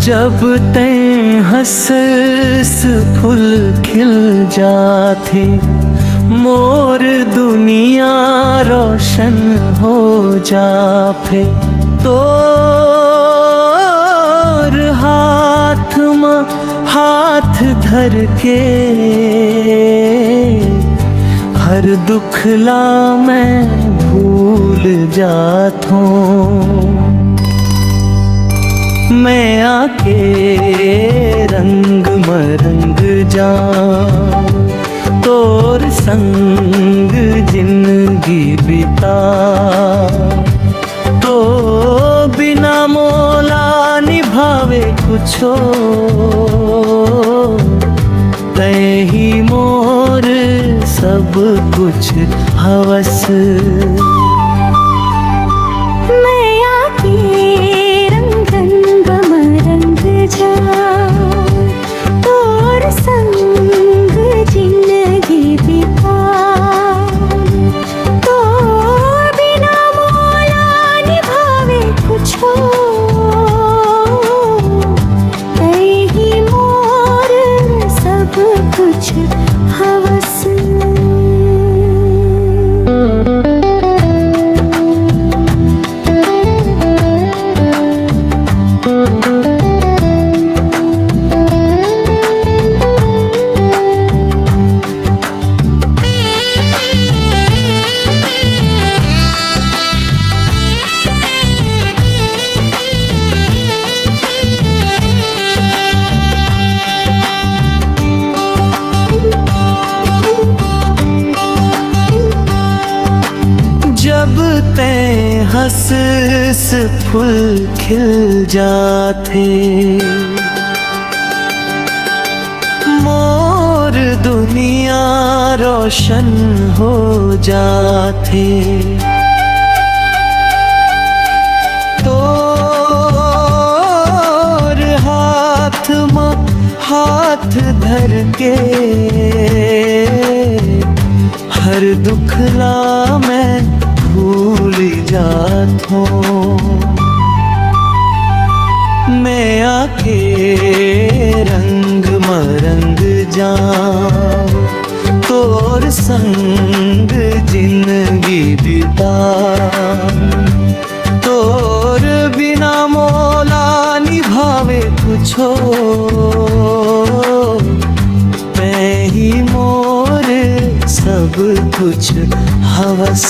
जब तैं हंस फूल खिल जाते, मोर दुनिया रोशन हो जाफे। तोर हाथ में हाथ धर के हर दुखला मैं भूल जाता हूँ। मैं आके रंग मरंग जाऊं, तोर संग जिंदगी बिता। तो बिना मोला निभावे कुछो, तै ही मोर सब कुछ हवस। मैं आके रंग मरंग जाऊं, तोर संग जिंदगी बिता। तो बिना मोला निभावे कुछो, तै ही मोर सब कुछ हवस। जब तैं हंस फूल खिल जाते, मोर दुनिया रोशन हो जाते। तोर हाथ में हाथ धर के हर दुखला मैं भूल जाता हूँ। मैं आके रंग मरंग जाऊं, तोर संग जिंदगी बिता। तोर बिना मोला निभावे कुछो, मैं ही मोर सब कुछ हवस।